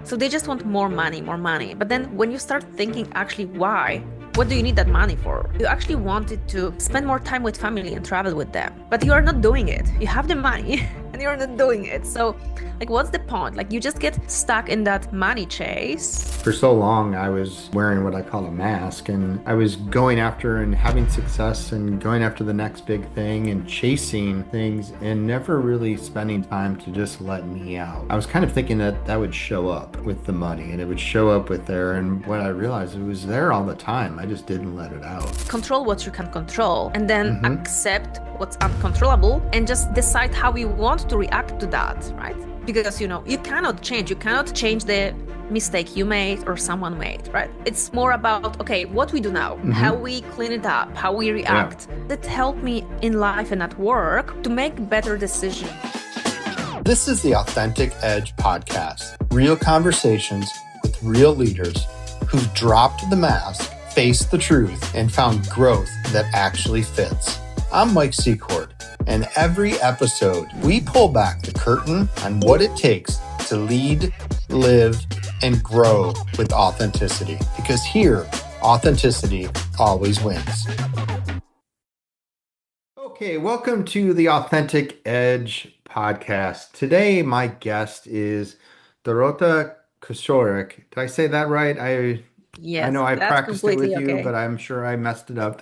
So they just want more money, more money. But then when you start thinking actually why, what do you need that money for? You actually wanted to spend more time with family and travel with them, but you are not doing it. You have the money and you're not doing it. So like, what's the point? Like, you just get stuck in that money chase. For so long, I was wearing what I call a mask, and I was going after and having success and going after the next big thing and chasing things and never really spending time to just let me out. I was kind of thinking that that would show up with the money and it would show up with there. And when I realized it was there all the time, I just didn't let it out. Control what you can control and then hmm accept what's uncontrollable and just decide how you want to react to that, right? Because you cannot change the mistake you made or someone made, right? It's more about, okay, what we do now, how hmm we clean it up, how we Yeah. react. That helped me in life and at work to make better decisions. This is the Authentic Edge podcast, real conversations with real leaders who've dropped the mask, faced the truth, and found growth that actually fits. I'm Mike Secord, and every episode we pull back the curtain on what it takes to lead, live, and grow with authenticity. Because here, authenticity always wins. Okay, welcome to the Authentic Edge podcast. Today, my guest is Dorota Kosiorek. Did I say that right? I know Yes, I that's practiced it with completely you, okay. but I'm sure I messed it up.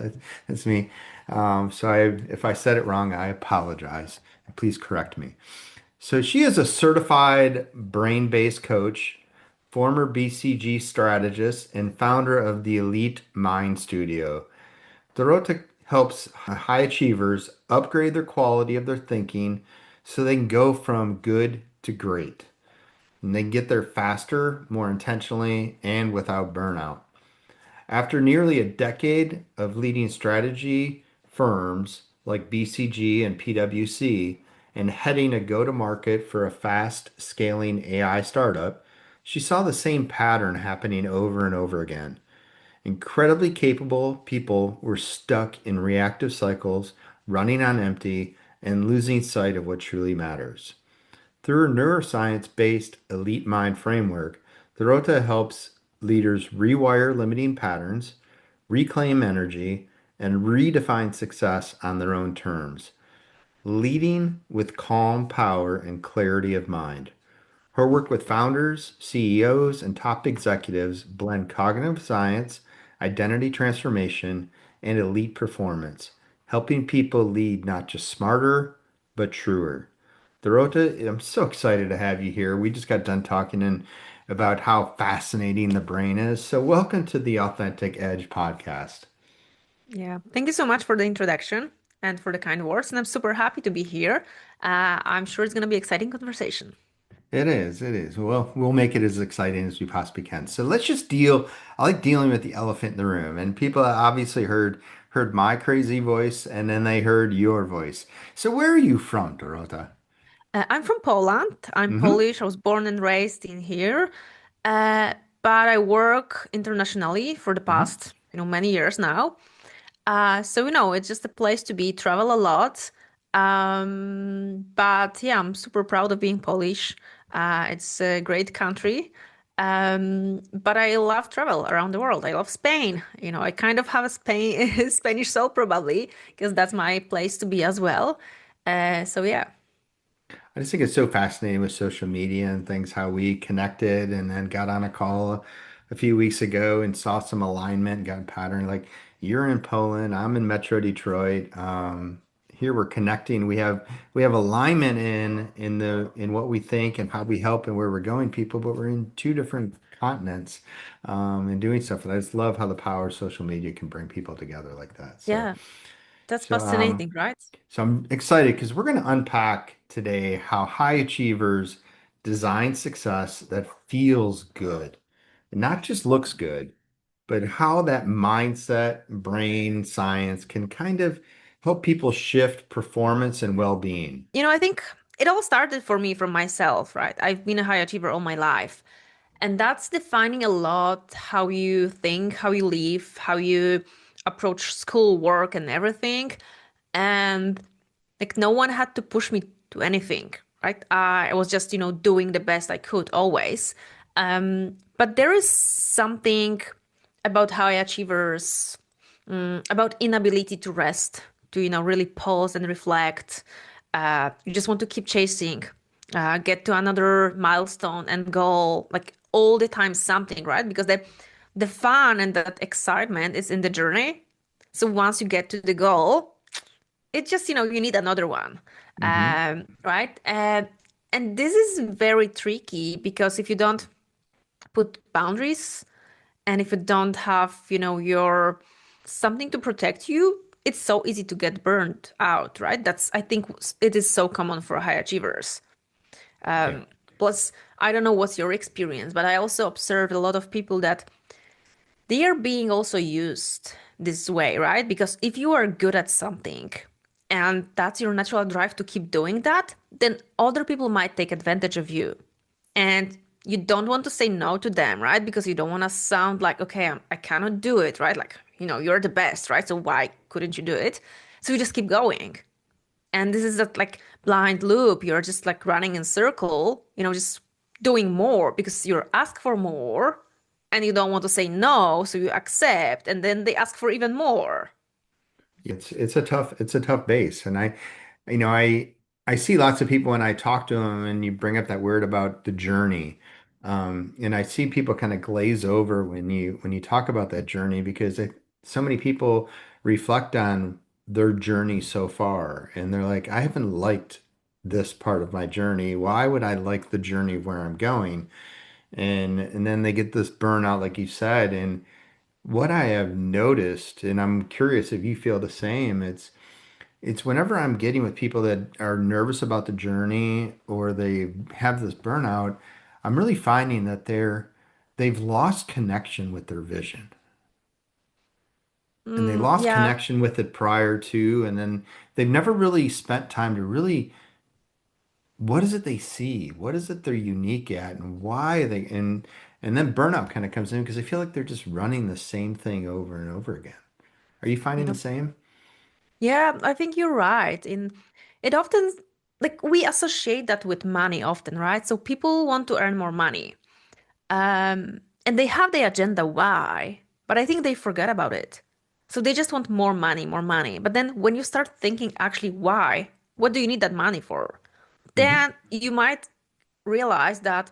That's me. If I said it wrong, I apologize. Please correct me. So she is a certified brain-based coach, former BCG strategist, and founder of the Elite Mind Studio. Dorota helps high achievers upgrade their quality of their thinking so they can go from good to great. And they can get there faster, more intentionally, and without burnout. After nearly a decade of leading strategy firms like BCG and PwC and heading a go-to-market for a fast scaling AI startup, she saw the same pattern happening over and over again. Incredibly capable people were stuck in reactive cycles, running on empty, and losing sight of what truly matters. Through her neuroscience-based elite mind framework, Dorota helps leaders rewire limiting patterns, reclaim energy, and redefine success on their own terms, leading with calm power and clarity of mind. Her work with founders, CEOs, and top executives blend cognitive science, identity transformation, and elite performance, helping people lead not just smarter, but truer. Dorota, I'm so excited to have you here. We just got done talking about how fascinating the brain is. So, welcome to the Authentic Edge podcast. Yeah, thank you so much for the introduction and for the kind words. And I'm super happy to be here. I'm sure it's going to be exciting conversation. It is, it is. Well, we'll make it as exciting as we possibly can. So let's just deal. I like dealing with the elephant in the room. And people obviously heard my crazy voice and then they heard your voice. So where are you from, Dorota? I'm from Poland. I'm Mm-hmm. Polish. I was born and raised in here, uh, but I work internationally for the Mm-hmm. past, many years now. So it's just a place to be. Travel a lot. But yeah, I'm super proud of being Polish. It's a great country. But I love travel around the world. I love Spain. I kind of have a Spain Spanish soul probably because that's my place to be as well. So yeah. I just think it's so fascinating with social media and things, how we connected and then got on a call a few weeks ago and saw some alignment, got a pattern. Like you're in Poland, I'm in Metro Detroit. Here we're connecting. We have alignment in what we think and how we help and where we're going people, but we're in two different continents and doing stuff. And I just love how the power of social media can bring people together like that. So Yeah, that's so um fascinating, right? so I'm excited because we're going to unpack today how high achievers design success that feels good, and not just looks good, but how that mindset, brain science can kind of help people shift performance and well-being. I think it all started for me from myself, right? I've been a high achiever all my life. And that's defining a lot how you think, how you live, how you approach school, work, and everything. And like no one had to push me to anything, right? I was just, doing the best I could always. But there is something about high achievers, about inability to rest, to, really pause and reflect. You just want to keep chasing, get to another milestone and goal, like all the time something, right? Because the fun and that excitement is in the journey. So once you get to the goal, it just, you need another one, Hmm. right? And this is very tricky because if you don't put boundaries and if you don't have, your something to protect you, it's so easy to get burned out, right? I think it is so common for high achievers. Yeah. Plus, I don't know what's your experience, but I also observed a lot of people that they are being also used this way, right? Because if you are good at something and that's your natural drive to keep doing that, then other people might take advantage of you. And you don't want to say no to them, right? Because you don't want to sound like, okay, I cannot do it, right? Like, you're the best, right? So why couldn't you do it? So you just keep going. And this is that like blind loop. You're just like running in circle, just doing more because you're asked for more and you don't want to say no, so you accept, and then they ask for even more. It's a tough base, and you know, I see lots of people when I talk to them, and you bring up that word about the journey, and I see people kind of glaze over when you talk about that journey because so many people reflect on their journey so far, and they're like, I haven't liked this part of my journey. Why would I like the journey where I'm going? And then they get this burnout, like you said, and what I have noticed, and I'm curious if you feel the same, it's whenever I'm getting with people that are nervous about the journey or they have this burnout, I'm really finding that they've lost connection with their vision. And they lost Yeah, connection with it prior to, and then they've never really spent time to really, what is it they see? What is it they're unique at and why they and then burnout kind of comes in because I feel like they're just running the same thing over and over again. Are you finding the yeah, same? yeah. I think you're right. In it often like we associate that with money often, right? So people want to earn more money. And they have the agenda why, but I think they forget about it. So they just want more money, more money. But then when you start thinking actually why, what do you need that money for? Hmm. Then you might realize that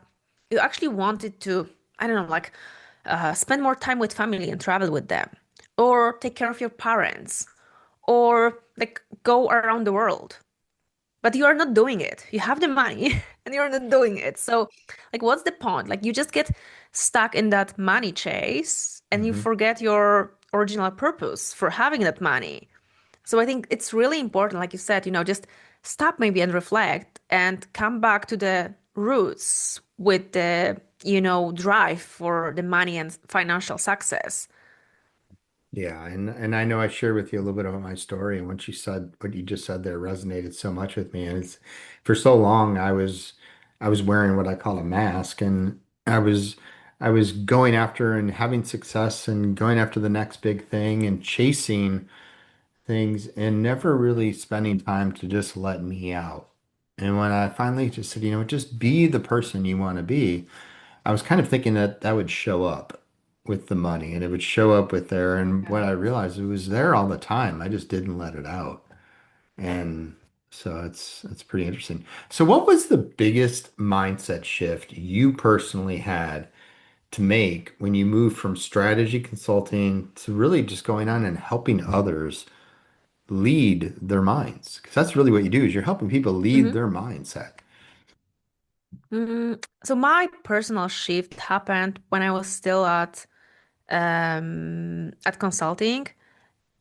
you actually wanted to, I don't know, like spend more time with family and travel with them, or take care of your parents, or like go around the world. But you are not doing it. You have the money and you're not doing it. So, like, what's the point? Like, you just get stuck in that money chase and you Hmm. forget your original purpose for having that money. So, I think it's really important, like you said, just stop maybe and reflect and come back to the roots with the, drive for the money and financial success. Yeah, and I know I shared with you a little bit about my story, and what you said, what you just said there resonated so much with me. And it's for so long I was wearing what I call a mask, and I was going after and having success and going after the next big thing and chasing things and never really spending time to just let me out. And when I finally just said, just be the person you want to be. I was kind of thinking that that would show up with the money and it would show up with there. And what I realized, it was there all the time. I just didn't let it out. And so it's pretty interesting. So what was the biggest mindset shift you personally had to make when you moved from strategy consulting to really just going on and helping others lead their minds? Because that's really what you do is you're helping people lead Mhm. their mindset. So my personal shift happened when I was still at consulting.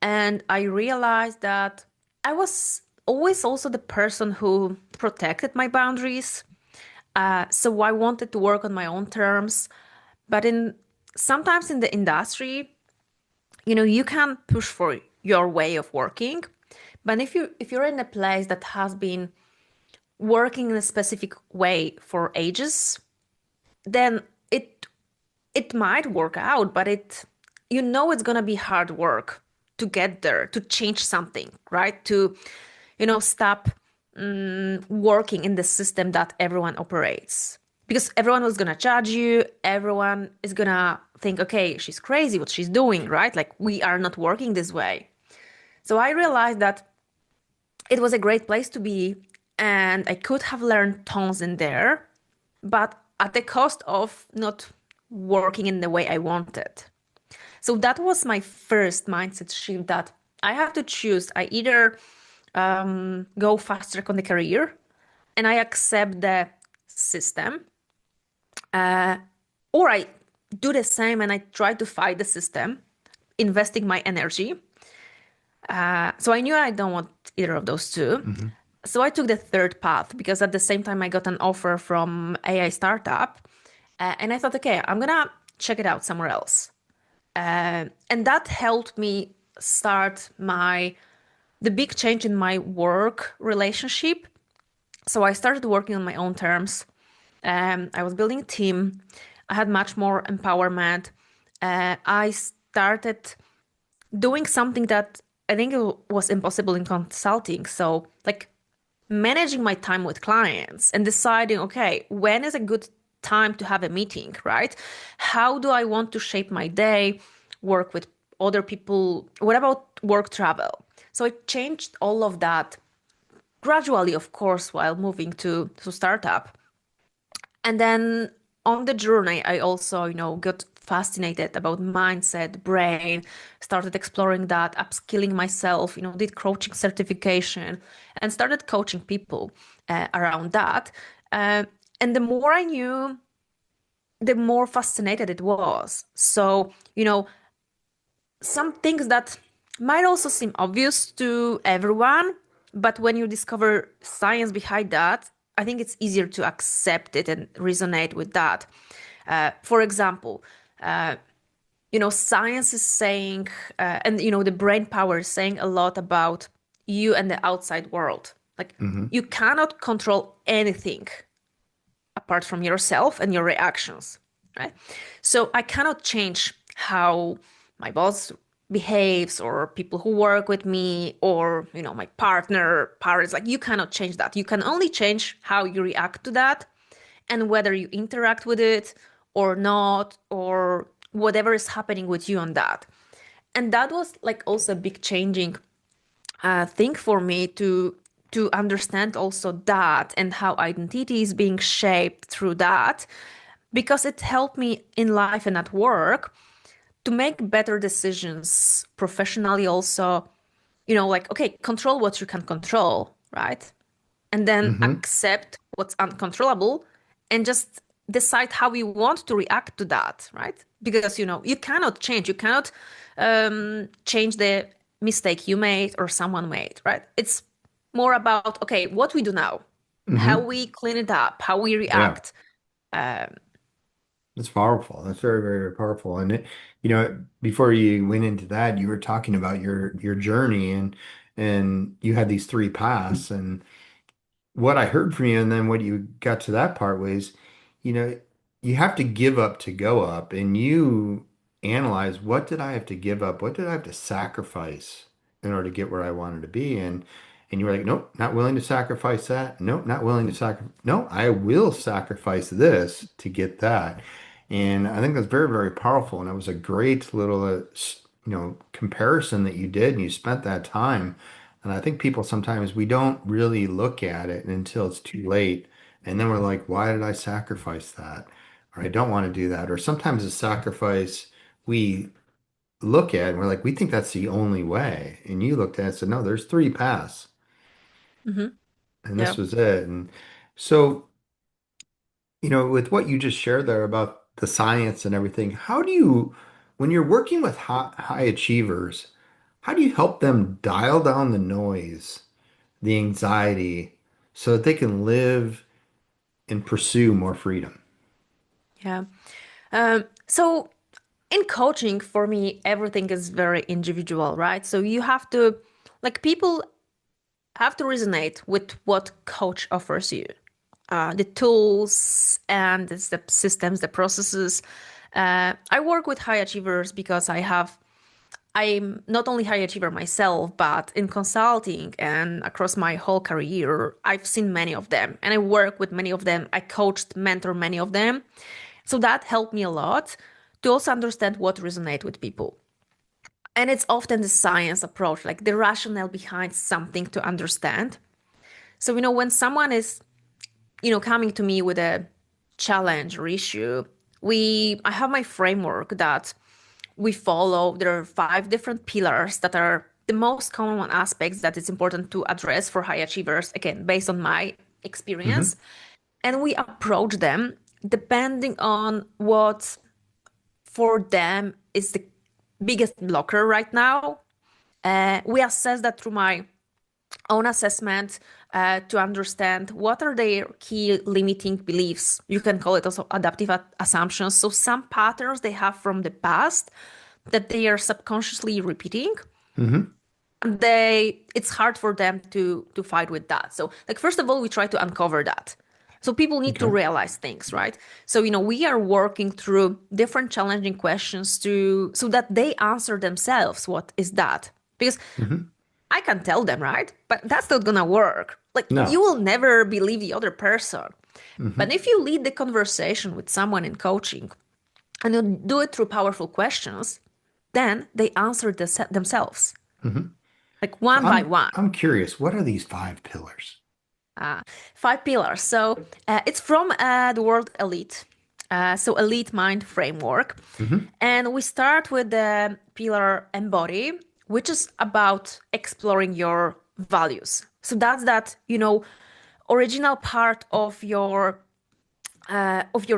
And I realized that I was always also the person who protected my boundaries. So I wanted to work on my own terms. But sometimes in the industry, you can push for your way of working. But if you're in a place that has been working in a specific way for ages, then it might work out, but it's gonna be hard work to get there, to change something, right? To, stop working in the system that everyone operates. because everyone was gonna judge you. Everyone is gonna think, okay, she's crazy, what she's doing, right? Like, we are not working this way. So I realized that it was a great place to be, and I could have learned tons in there, but at the cost of not working in the way I wanted. So that was my first mindset shift, that I have to choose. I either go fast track on the career and I accept the system, or I do the same and I try to fight the system, investing my energy. So I knew I don't want either of those two. Hmm. So I took the third path, because at the same time I got an offer from AI startup, and I thought, okay, I'm gonna check it out somewhere else. And that helped me start the big change in my work relationship. So I started working on my own terms. I was building a team. I had much more empowerment. I started doing something that I think it was impossible in consulting. So, like, managing my time with clients and deciding, okay, when is a good time to have a meeting, right? How do I want to shape my day, work with other people? What about work travel? So I changed all of that gradually, of course, while moving to startup. And then on the journey, I also, got fascinated about mindset, brain, started exploring that, upskilling myself, did coaching certification and started coaching people around that. Uh, and the more I knew, the more fascinated it was. So, some things that might also seem obvious to everyone, but when you discover science behind that, I think it's easier to accept it and resonate with that. For example, science is saying, and the brain power is saying a lot about you and the outside world. Like, Hmm. you cannot control anything apart from yourself and your reactions, right? So I cannot change how my boss behaves, or people who work with me, or my partner, parents. Like, you cannot change that. You can only change how you react to that, and whether you interact with it or not, or whatever is happening with you on that. And that was like also a big changing thing for me to understand also that, and how identity is being shaped through that, because it helped me in life and at work to make better decisions professionally also. Like, okay, control what you can control, right? And then Hmm. accept what's uncontrollable, and just decide how you want to react to that, right? Because you cannot change, you cannot change the mistake you made or someone made, right? It's more about, okay, what we do now, how Hmm. we clean it up, how we Yeah. react. um, That's powerful. That's very, very, very powerful. And before you went into that, you were talking about your journey, and you had these three paths. And what I heard from you, and then what you got to that part was, you know, you have to give up to go up, and you analyze, what did I have to give up? What did I have to sacrifice in order to get where I wanted to be? And you were like, nope, not willing to sacrifice that. Nope, not willing to sacrifice. No, I will sacrifice this to get that. And I think that's very, very powerful. And it was a great little, comparison that you did, and you spent that time. And I think people sometimes, we don't really look at it until it's too late. And then we're like, why did I sacrifice that? Or I don't want to do that. Or sometimes the sacrifice we look at and we're like, we think that's the only way. And you looked at it and said, no, there's three paths. mhm, And yeah. this was it. And so, with what you just shared there about the science and everything, how do you, when you're working with high achievers, how do you help them dial down the noise, the anxiety, so that they can live and pursue more freedom? Yeah. So in coaching, for me, everything is very individual, right? So you have to, like, people have to resonate with what coach offers you, the tools and the systems, the processes. I work with high achievers because I have I'm not only high achiever myself, but in consulting and across my whole career, I've seen many of them and I work with many of them. I coached, mentor many of them. So that helped me a lot to also understand what resonate with people. And it's often the science approach, like the rationale behind something to understand. So, when someone is, coming to me with a challenge or issue, I have my framework that we follow. There are 5 different pillars that are the most common aspects that it's important to address for high achievers, again, based on my experience. Hmm. And we approach them depending on what for them is the biggest blocker right now. We assess that through my own assessment to understand what are their key limiting beliefs. You can call it also adaptive assumptions. So some patterns they have from the past that they are subconsciously repeating. Hmm. It's hard for them to fight with that. So like first of all, we try to uncover that. So people need to Okay. realize things, right? So we are working through different challenging questions to so that they answer themselves what is that? Because Hmm. I can tell them, right? But that's not gonna work. Like you No. will never believe the other person. But Hmm. if you lead the conversation with someone in coaching and you do it through powerful questions, then they answer themselves, Hmm. like So one by one. I'm curious, what are these 5 pillars? Uh, 5 pillars. So it's from the World Elite. So Elite Mind Framework. Hmm. And we start with the pillar Embody, which is about exploring your values. So that's that original part of your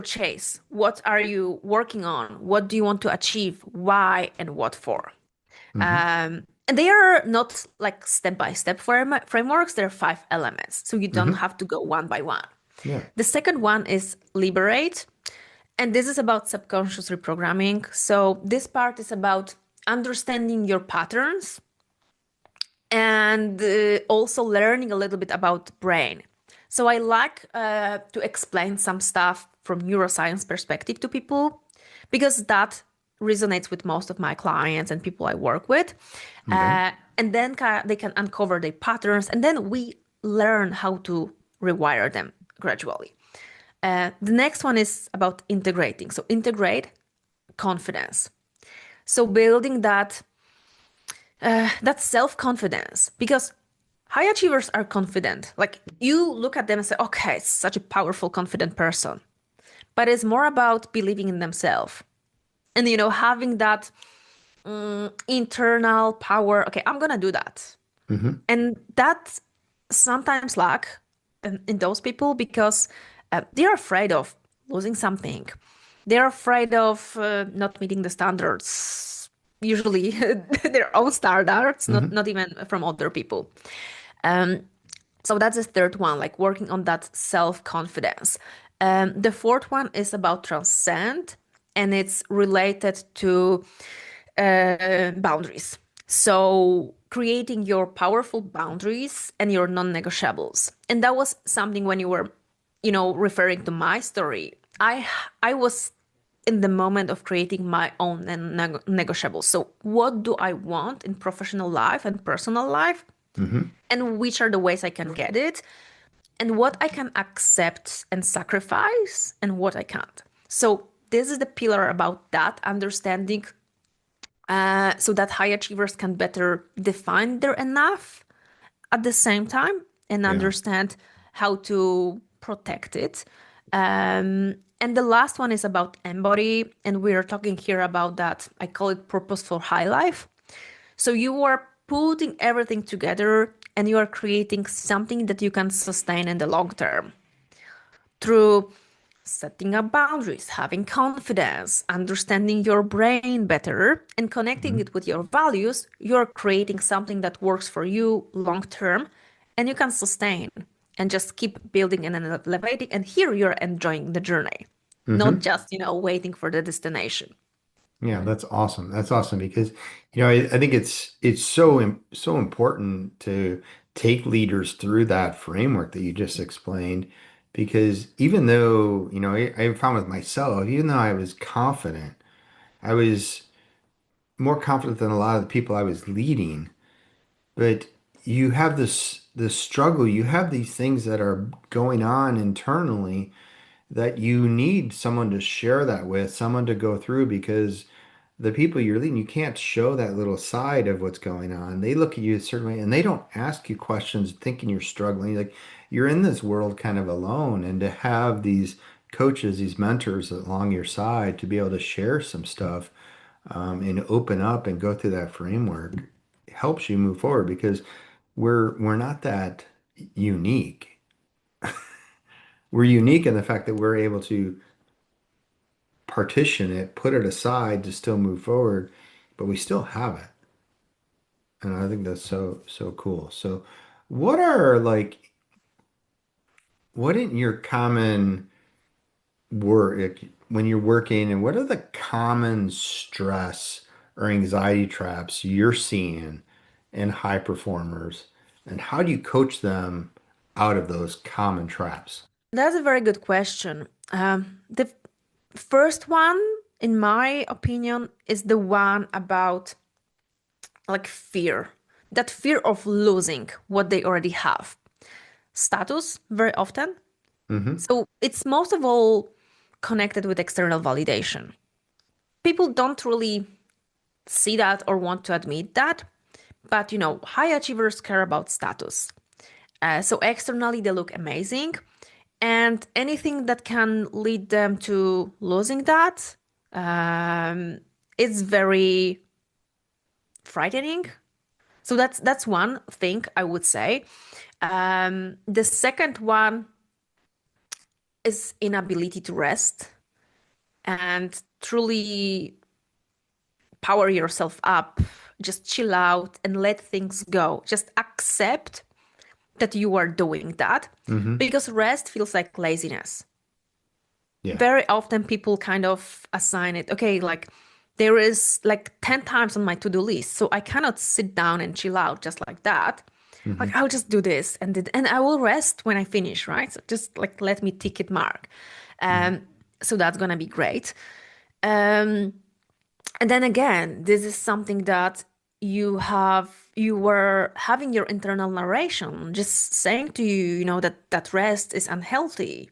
chase. What are you working on? What do you want to achieve? Why and what for? Hmm. And they are not like step-by-step frameworks. There are 5 elements. So you don't Hmm. have to go one by one. Yeah. The second one is liberate. And this is about subconscious reprogramming. So this part is about understanding your patterns and also learning a little bit about brain. So I like to explain some stuff from neuroscience perspective to people because that resonates with most of my clients and people I work with. Okay. And then they can uncover their patterns and then we learn how to rewire them gradually. The next one is about integrating. So integrate confidence. So building that self-confidence because high achievers are confident. Like you look at them and say, okay, it's such a powerful, confident person. But it's more about believing in themselves and having that internal power. Okay, I'm gonna do that, Hmm. and that sometimes lack in those people because they're afraid of losing something. They're afraid of not meeting the standards, usually their own standards, not, Hmm. not even from other people. So that's the third one, like working on that self-confidence. The fourth one is about transcend, and it's related to boundaries. So creating your powerful boundaries and your non-negotiables. And that was something when you were, referring to my story. I was in the moment of creating my own negotiables. So what do I want in professional life and personal life? Hmm. And which are the ways I can get it? And what I can accept and sacrifice and what I can't. So this is the pillar about that understanding so that high achievers can better define their enough at the same time and Yeah. understand how to protect it. And the last one is about embody. And we're talking here about that. I call it purposeful high life. So you are putting everything together and you are creating something that you can sustain in the long term through setting up boundaries, having confidence, understanding your brain better, and connecting Hmm. it with your values. You're creating something that works for you long term and you can sustain and just keep building and elevating. And here you're enjoying the journey, not Hmm. just, waiting for the destination. Yeah, that's awesome. That's awesome because, I think it's so important to take leaders through that framework that you just explained because even though, I found with myself, even though I was confident, I was more confident than a lot of the people I was leading. But you have this struggle, you have these things that are going on internally that you need someone to share that with, someone to go through because the people you're leading, you can't show that little side of what's going on. They look at you a certain way and they don't ask you questions thinking you're struggling. Like you're in this world kind of alone, and to have these coaches, these mentors along your side to be able to share some stuff and open up and go through that framework helps you move forward because we're not that unique. We're unique in the fact that we're able to partition it, put it aside to still move forward, but we still have it. And I think that's so cool. So what are like what in your common work when you're working and what are the common stress or anxiety traps you're seeing in high performers and how do you coach them out of those common traps? That's a very good question. The first one, in my opinion, is the one about like fear, that fear of losing what they already have. Status, very often. Mm-hmm. So it's most of all connected with external validation. People don't really see that or want to admit that, but high achievers care about status. So externally, they look amazing. And anything that can lead them to losing that is very frightening. So that's one thing I would say. The second one is inability to rest and truly power yourself up. Just chill out and let things go. Just accept that you are doing that Mm-hmm. because rest feels like laziness. Yeah. Very often people kind of assign it, okay, like there is like 10 times on my to-do list, so I cannot sit down and chill out just like that. Mm-hmm. Like I'll just do this and I will rest when I finish, right? So just like let me tick it mark. Mm-hmm. Um, so that's gonna be great. Um, and then again, this is something that you were having your internal narration just saying to you, that rest is unhealthy.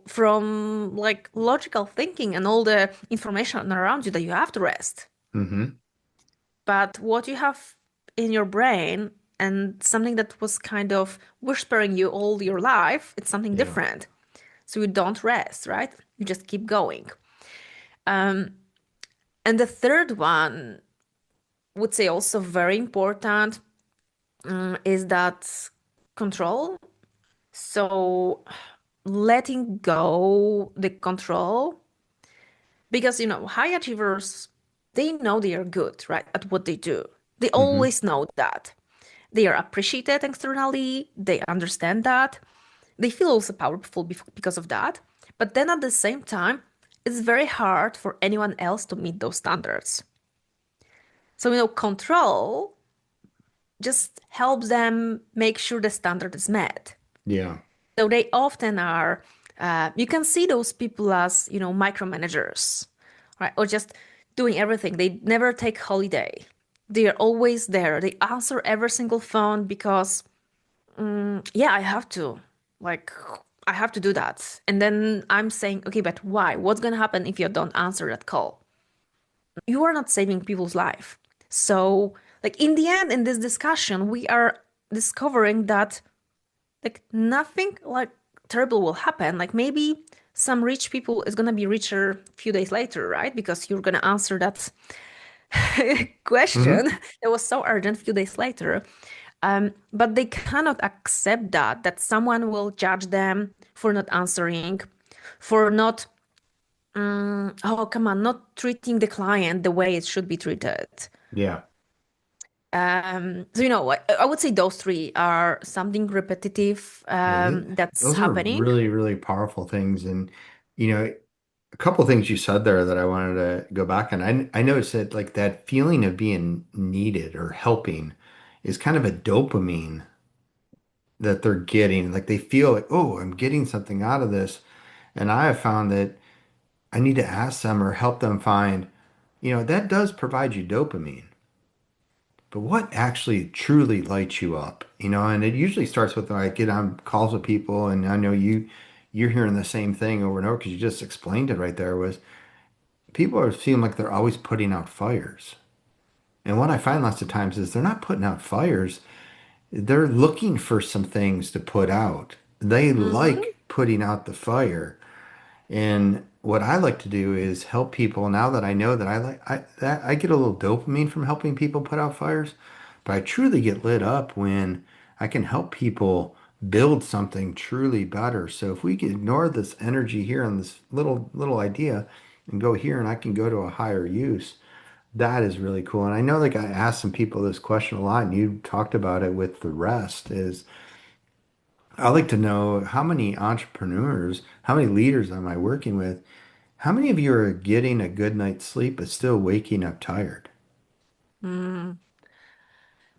From like logical thinking and all the information around you that you have to rest. Mm-hmm. But what you have in your brain and something that was kind of whispering you all your life, it's something Yeah. different. So you don't rest, right? You just keep going. And the third one would say also very important is that control. So letting go the control, because high achievers, they know they are good, right, at what they do. They Mm-hmm. always know that. They are appreciated externally, they understand that. They feel also powerful because of that. But then at the same time, it's very hard for anyone else to meet those standards. So, control just helps them make sure the standard is met. Yeah. So they often are, you can see those people as, micromanagers, right? Or just doing everything. They never take holiday. They are always there. They answer every single phone because, yeah, I have to. Like, I have to do that. And then I'm saying, okay, but why? What's going to happen if you don't answer that call? You are not saving people's life. So, like, in the end, in this discussion, we are discovering that like nothing like terrible will happen. Like maybe some rich people is gonna be richer a few days later, right? Because you're gonna answer that question Mm-hmm. that was so urgent a few days later. But they cannot accept that someone will judge them for not answering, for not oh come on, not treating the client the way it should be treated. Yeah. So I would say those three are something repetitive Yeah. that's Those are happening. really, really powerful things. And, you know, a couple things you said there that I wanted to go back on. I noticed that like that feeling of being needed or helping is kind of a dopamine that they're getting. Like they feel like, oh, I'm getting something out of this. And I have found that I need to ask them or help them find, that does provide you dopamine. But what actually truly lights you up? And it usually starts with I get on calls with people, and I know you're hearing the same thing over and over because you just explained it right there was people are feeling like they're always putting out fires. And what I find lots of times is they're not putting out fires. They're looking for some things to put out. They Mm-hmm. like putting out the fire. And what I like to do is help people now that I know that I get a little dopamine from helping people put out fires, but I truly get lit up when I can help people build something truly better. So if we can ignore this energy here on this little idea and go here and I can go to a higher use, that is really cool. And I know like I asked some people this question a lot and you talked about it with the rest is I like to know how many entrepreneurs, how many leaders am I working with? How many of you are getting a good night's sleep but still waking up tired? Mm.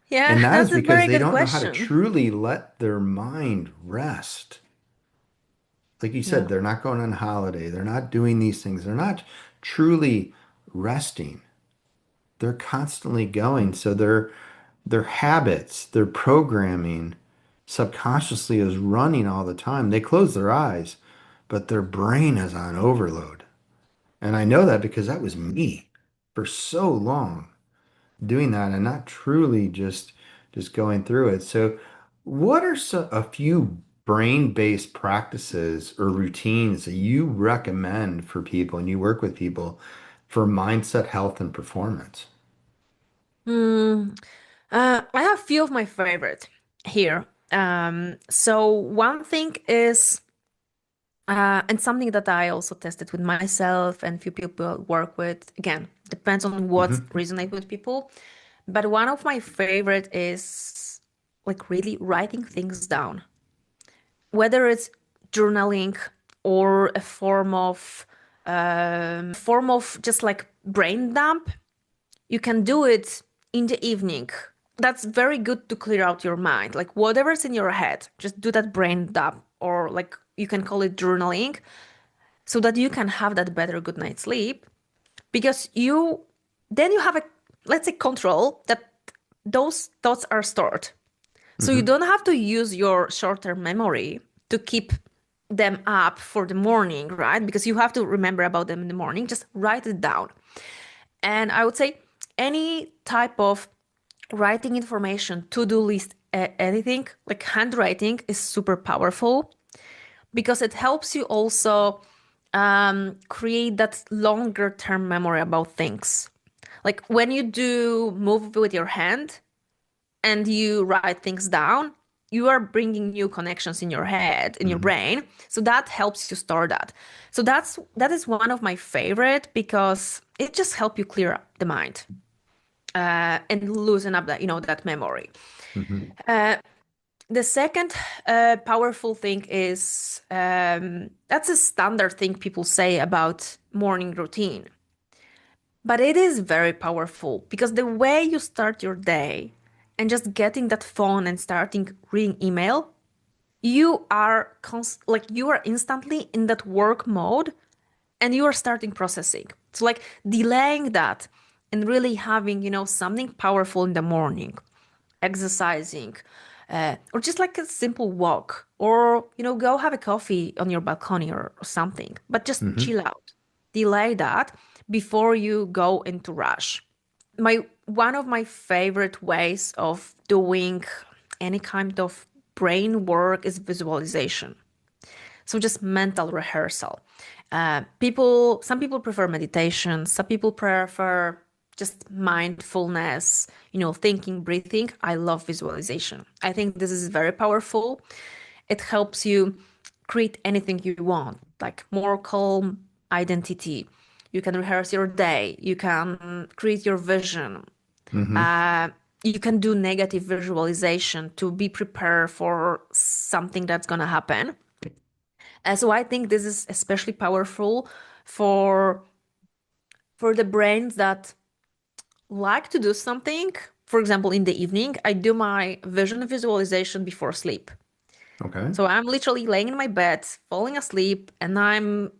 Yeah, And that is that's a because very they good don't know how to question. truly let their mind rest. Like you said, Yeah. they're not going on holiday. They're not doing these things. They're not truly resting. They're constantly going. So their habits, their programming subconsciously is running all the time. They close their eyes, but their brain is on overload. And I know that because that was me for so long doing that and not truly just going through it. So what are a few brain-based practices or routines that you recommend for people and you work with people for mindset, health, and performance? Mm. I have a few of my favorite here. So one thing is, and something that I also tested with myself and few people work with. Again, depends on what Hmm. resonate with people. But one of my favorite is like really writing things down, whether it's journaling or a form of just like brain dump. You can do it in the evening. That's very good to clear out your mind. Like whatever's in your head, just do that brain dump, or like you can call it journaling, so that you can have that better good night's sleep. Because you have a, let's say, control that those thoughts are stored. So you Hmm. don't have to use your short-term memory to keep them up for the morning, right? Because you have to remember about them in the morning. Just write it down. And I would say any type of writing information, to-do list, anything like handwriting is super powerful because it helps you also create that longer term memory about things. Like when you do move with your hand and you write things down, you are bringing new connections in your head, in your Hmm. brain. So that helps you store that. So that is one of my favorite because it just helps you clear up the mind and loosen up that that memory. Hmm. Uh, the second powerful thing is that's a standard thing people say about morning routine, but it is very powerful because the way you start your day and just getting that phone and starting reading email, you are like you are instantly in that work mode and you are starting processing. So like delaying that and really having, something powerful in the morning, exercising, or just like a simple walk, or, go have a coffee on your balcony or something, but just Hmm. chill out. Delay that before you go into rush. One of my favorite ways of doing any kind of brain work is visualization. So just mental rehearsal. Some people prefer meditation. Some people prefer just mindfulness, thinking, breathing. I love visualization. I think this is very powerful. It helps you create anything you want, like more calm identity. You can rehearse your day. You can create your vision. Hmm. Uh, you can do negative visualization to be prepared for something that's going to happen. So I think this is especially powerful for the brains that like to do something. For example, in the evening, I do my vision visualization before sleep. Okay. So I'm literally laying in my bed, falling asleep, and I'm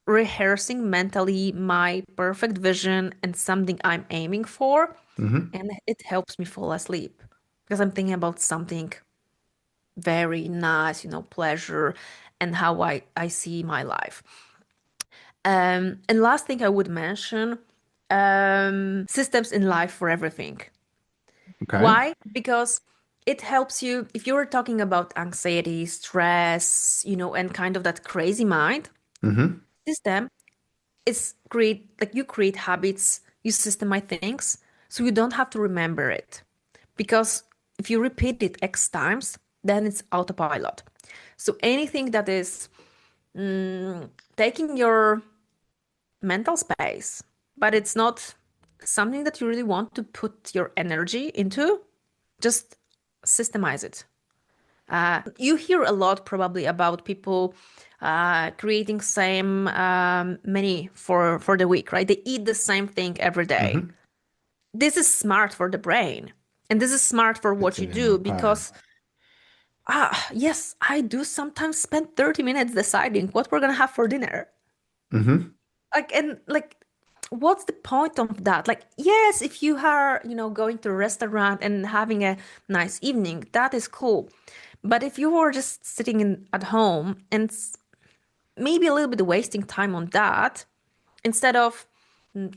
rehearsing mentally my perfect vision and something I'm aiming for, Hmm. and it helps me fall asleep because I'm thinking about something very nice, pleasure, and how I see my life. And last thing I would mention, systems in life for everything. Okay. Why? Because it helps you if you're talking about anxiety, stress, and kind of that crazy mind Hmm. system is create like you create habits, you systemize things, so you don't have to remember it. Because if you repeat it X times, then it's autopilot. So anything that is taking your mental space, but it's not something that you really want to put your energy into, just systemize it. You hear a lot probably about people creating same menu for the week, right? They eat the same thing every day. Hmm. This is smart for the brain, and this is smart for Fits what you it into do a pattern. because yes, I do sometimes spend 30 minutes deciding what we're gonna have for dinner. Hmm. And what's the point of that? Like, yes, if you are, going to a restaurant and having a nice evening, that is cool. But if you are just sitting at home and maybe a little bit wasting time on that, instead of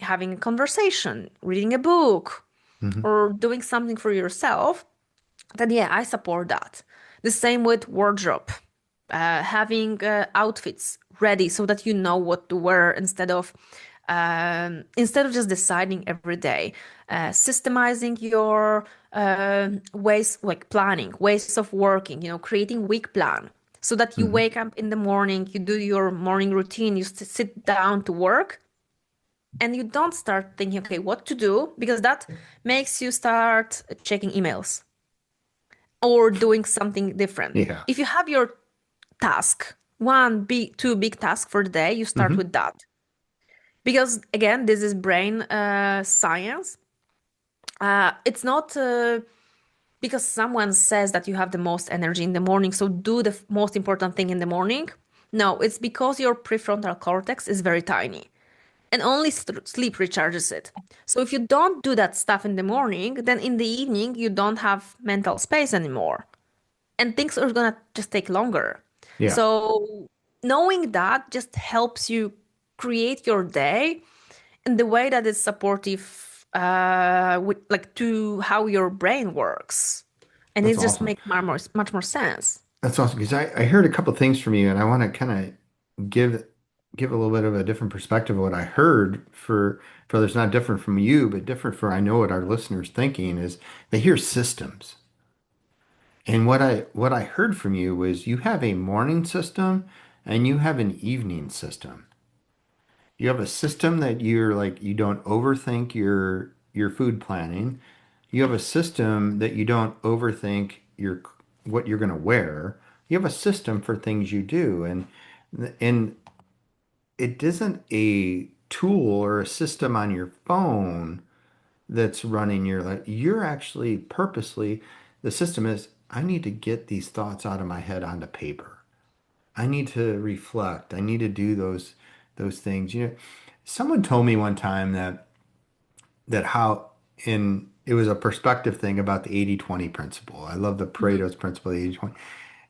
having a conversation, reading a book, Hmm. or doing something for yourself, then yeah, I support that. The same with wardrobe, having outfits ready so that you know what to wear instead of just deciding every day, systemizing your ways, like planning, ways of working, creating week plan so that you Hmm. wake up in the morning, you do your morning routine, you sit down to work, and you don't start thinking, okay, what to do, because that makes you start checking emails or doing something different. Yeah. If you have your task, two big tasks for the day, you start Hmm. with that. Because again, this is brain science. It's not because someone says that you have the most energy in the morning, so do the most important thing in the morning. No, it's because your prefrontal cortex is very tiny and only sleep recharges it. So if you don't do that stuff in the morning, then in the evening you don't have mental space anymore and things are gonna just take longer. Yeah. So knowing that just helps you create your day in the way that is supportive to how your brain works. And That's it just awesome. makes much more sense. That's awesome because I heard a couple things from you, and I want to kind of give a little bit of a different perspective of what I heard for others, not different from you, but different for I know what our listeners thinking is they hear systems. And what I heard from you was you have a morning system and you have an evening system. You have a system that you're like you don't overthink your food planning. You have a system that you don't overthink your what you're going to wear. You have a system for things you do, and it isn't a tool or a system on your phone that's running your life. You're actually purposely, the system is, I need to get these thoughts out of my head onto paper. I need to reflect. I need to do those things. Someone told me one time that how in it was a perspective thing about the 80/20 principle. I love the Mhm. Pareto's principle, the 80/20.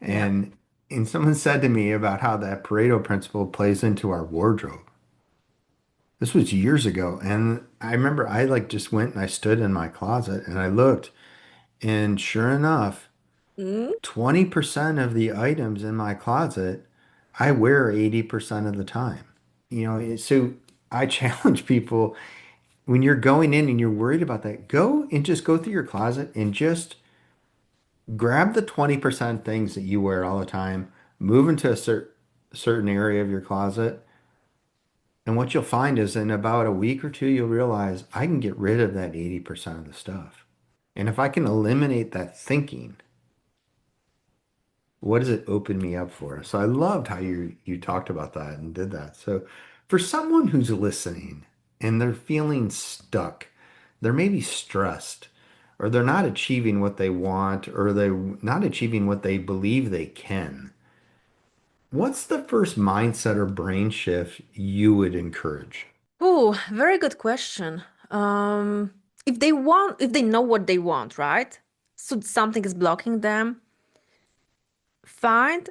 Yeah. And someone said to me about how that Pareto principle plays into our wardrobe. This was years ago, and I remember I like just went and I stood in my closet and I looked, and sure enough, Mm. 20% of the items in my closet I wear 80% of the time. So I challenge people when you're going in and you're worried about that, go and just go through your closet and just grab the 20% things that you wear all the time, move into a certain area of your closet, and what you'll find is in about a week or two, you'll realize I can get rid of that 80% of the stuff. And if I can eliminate that thinking, what does it open me up for? So I loved how you talked about that and did that. So for someone who's listening and they're feeling stuck, they're maybe stressed, or they're not achieving what they want, or they're not achieving what they believe they can. What's the first mindset or brain shift you would encourage? Oh, very good question. Um, if they know what they want, right? So something is blocking them, find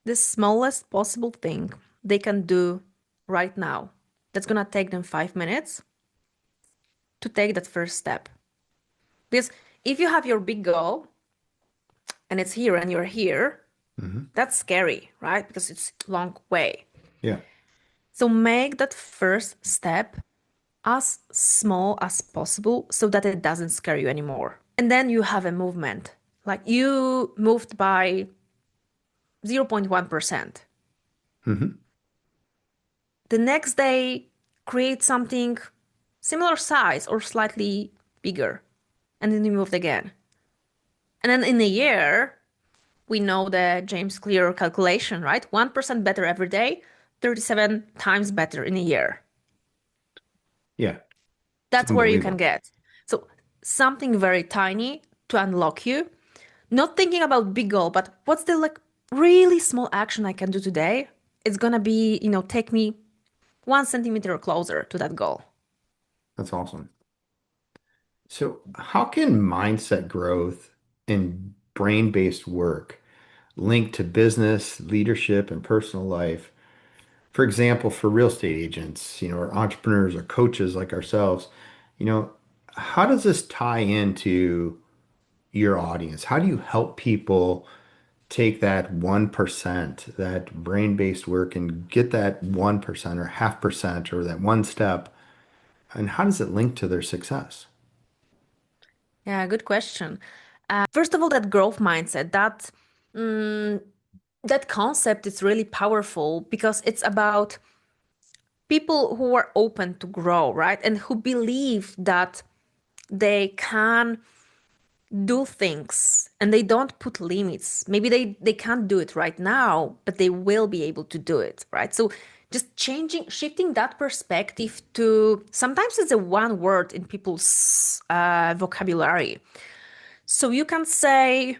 the smallest possible thing they can do right now. That's gonna take them 5 minutes to take that first step. Because if you have your big goal and it's here and you're here, Hmm. that's scary, right? Because it's a long way. Yeah. So make that first step as small as possible so that it doesn't scare you anymore. And then you have a movement. Like you moved by 0.1%. Hmm. The next day, create something similar size or slightly bigger. And then you moved again. And then in a year, we know the James Clear calculation, right? 1% better every day, 37 times better in a year. Yeah. It's That's where you can unbelievable. get. So something very tiny to unlock you. Not thinking about big goal, but what's the like really small action I can do today? It's gonna be, take me 1 centimeter closer to that goal. That's awesome. So, how can mindset growth and brain-based work link to business, leadership, and personal life? For example, for real estate agents, or entrepreneurs or coaches like ourselves, you know, how does this tie into your audience? How do you help people take that 1%, that brain-based work and get that 1% or half percent or that one step? And how does it link to their success? Yeah, good question. First of all, that growth mindset, mm, that concept is really powerful because it's about people who are open to grow, right? And who believe that they can do things and they don't put limits. Maybe they can't do it right now, but they will be able to do it, right? So just shifting that perspective to sometimes it's a one word in people's vocabulary. So you can say,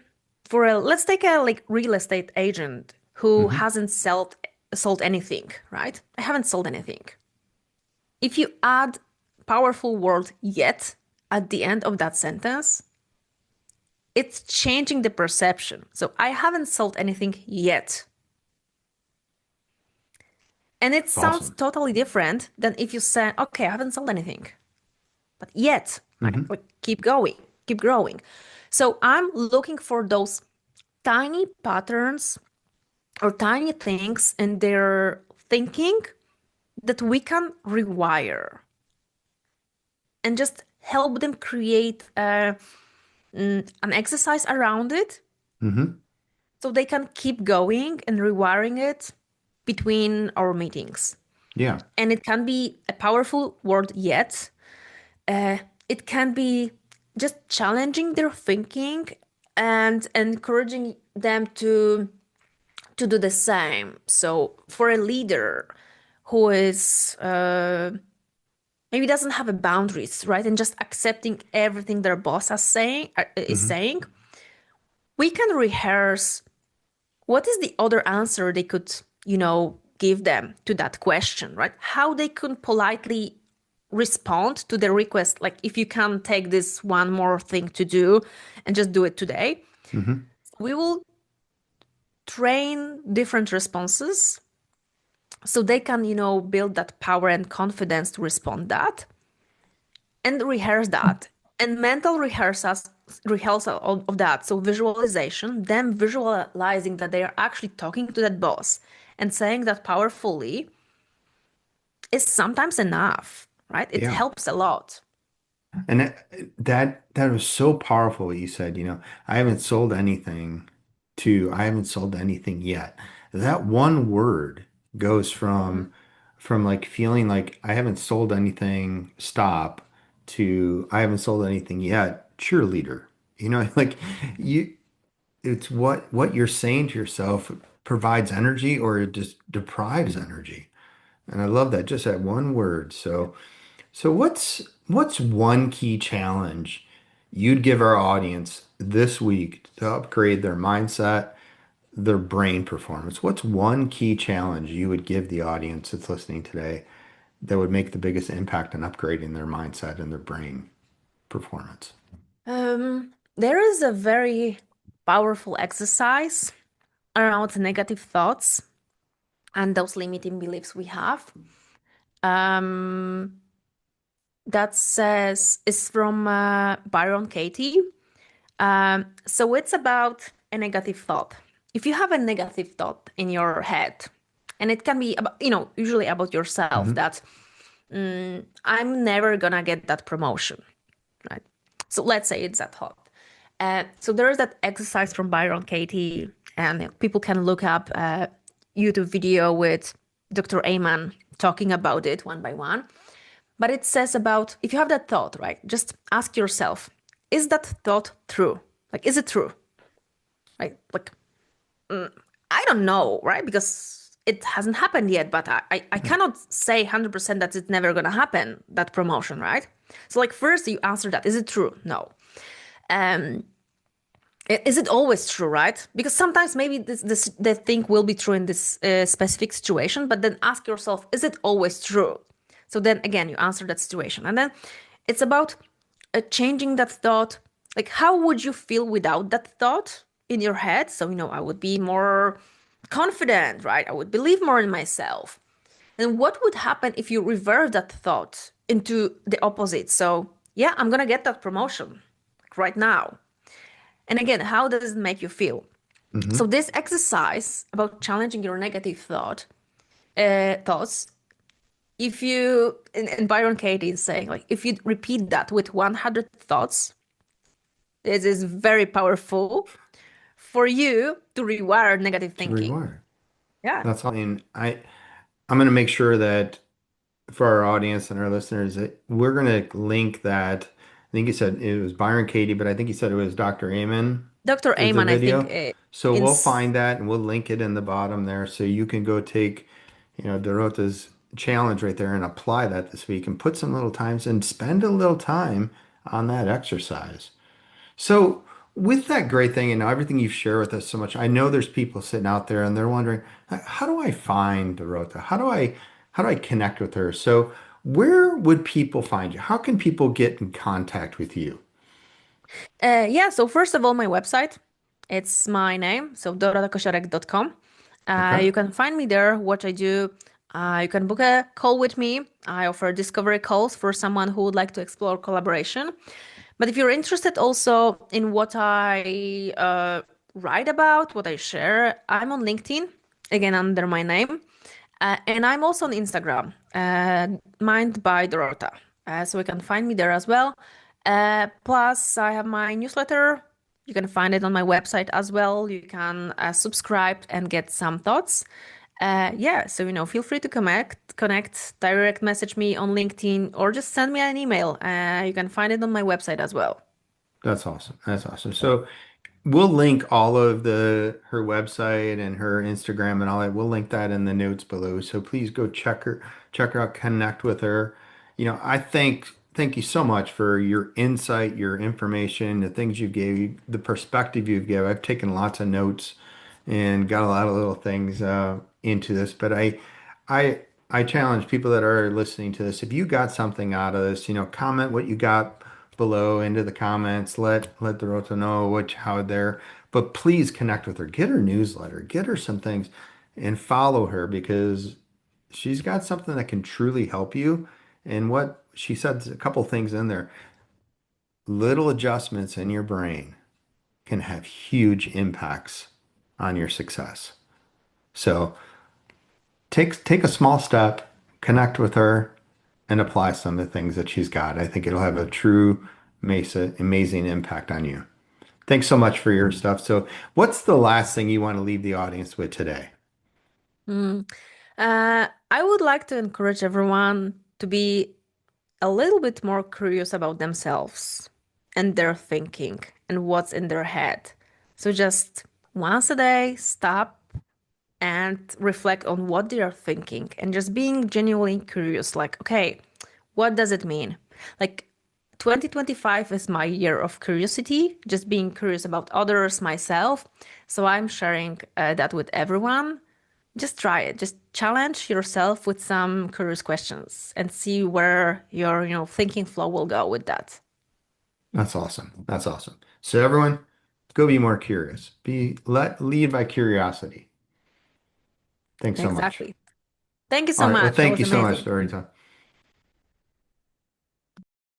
let's take a like real estate agent who Hmm. hasn't sold anything, right? I haven't sold anything. If you add powerful word yet at the end of that sentence, it's changing the perception. So I haven't sold anything yet. And it That's sounds awesome. totally different than if you say, okay, I haven't sold anything, but yet, right? Hmm. Like keep going, keep growing. So I'm looking for those tiny patterns or tiny things in their thinking that we can rewire and just help them create an exercise around it Hmm. so they can keep going and rewiring it between our meetings. Yeah. And it can be a powerful word yet. Uh, it can be just challenging their thinking and encouraging them to do the same. So for a leader who is maybe doesn't have a boundaries, right, and just accepting everything their boss is Hmm. saying, we can rehearse what is the other answer they could, give them to that question, right? How they could politely respond to the request, like if you can take this one more thing to do and just do it today. Hmm. We will train different responses so they can, build that power and confidence to respond that and rehearse that. And mental rehearsal of that. So visualization, them visualizing that they are actually talking to that boss and saying that powerfully is sometimes enough, right? It Yeah. helps a lot. And that was so powerful what you said, I haven't sold anything to I haven't sold anything yet. That one word goes Mhm. from like feeling like I haven't sold anything, stop, to I haven't sold anything yet, cheerleader. Like you it's what you're saying to yourself provides energy or it just deprives energy. And I love that, just that one word. So what's one key challenge you'd give our audience this week to upgrade their mindset their brain performance, what's one key challenge you would give the audience that's listening today that would make the biggest impact on upgrading their mindset and their brain performance? There is a very powerful exercise around negative thoughts and those limiting beliefs we have. Um, that says is from Byron Katie. So it's about a negative thought. If you have a negative thought in your head, and it can be about, usually about yourself, Hmm. that I'm never gonna get that promotion, right? So let's say it's that thought. So there is that exercise from Byron Katie, and people can look up a YouTube video with Dr. Amen talking about it one by one. But it says about if you have that thought, right? Just ask yourself, is that thought true? Like, is it true? Right? Like, I don't know, right? Because it hasn't happened yet, but I cannot say 100% that it's never going to happen, that promotion, right? So, like, first you answer that. Is it true? No. Um, is it always true, right? Because sometimes maybe the thing will be true in this specific situation, but then ask yourself, is it always true? So then again, you answer that situation. And then it's about changing that thought. Like, how would you feel without that thought in your head? So, I would be more confident, right? I would believe more in myself. And what would happen if you reverse that thought into the opposite? So, yeah, I'm going to get that promotion like right now. And again, how does it make you feel? So Hmm. this exercise about challenging your negative thoughts, if you, and Byron Katie is saying, like, if you repeat that with 100 thoughts, this is very powerful for you to rewire negative To thinking. rewire. Yeah. That's all. And I'm going to make sure that for our audience and our listeners that we're going to link that. I think you said it was Byron Katie, but I think you said it was Dr. Amen Dr. is the Amen, I think, video. So in we'll find that and we'll link it in the bottom there so you can go take, Dorota's challenge right there and apply that this week and put some little times and spend a little time on that exercise. So, with that great thing and everything you've shared with us so much, I know there's people sitting out there and they're wondering, how do I find Dorota? How do I connect with her? So, where would people find you? How can people get in contact with you? Yeah, so first of all, my website, it's my name, so doratakosiorek.com. Okay. You can find me there, what I do. You can book a call with me. I offer discovery calls for someone who would like to explore collaboration. But if you're interested also in what I write about, what I share, I'm on LinkedIn, again under my name. And I'm also on Instagram, Mind by Dorota. So you can find me there as well. Plus, I have my newsletter. You can find it on my website as well. You can subscribe and get some thoughts. Yeah, so feel free to connect, direct message me on LinkedIn, or just send me an email. You can find it on my website as well. That's awesome. That's awesome. So, we'll link all of her website and her Instagram and all that. We'll link that in the notes below. So please go check her out, connect with her. I thank you so much for your insight, your information, the things you gave, the perspective you've given. I've taken lots of notes and got a lot of little things into this, but I challenge people that are listening to this. If you got something out of this, comment what you got below into the comments. Let Dorota know how they're. But please connect with her. Get her newsletter. Get her some things, and follow her because she's got something that can truly help you. And what she said, a couple things in there. Little adjustments in your brain can have huge impacts on your success. So take a small step, connect with her, and apply some of the things that she's got. I think it'll have a true amazing impact on you. Thanks so much for your stuff. So, what's the last thing you want to leave the audience with today? Mm. I would like to encourage everyone to be a little bit more curious about themselves and their thinking and what's in their head. So just once a day, stop and reflect on what they are thinking and just being genuinely curious, like, okay, what does it mean? Like, 2025 is my year of curiosity, just being curious about others, myself. So I'm sharing that with everyone. Just try it. Just challenge yourself with some curious questions and see where your, thinking flow will go with that. That's awesome. That's awesome. So everyone, go be more curious. Lead by curiosity. Thanks so much. Exactly. Thank you All so right. Well, much. That thank was you so much, amazing. Dorita.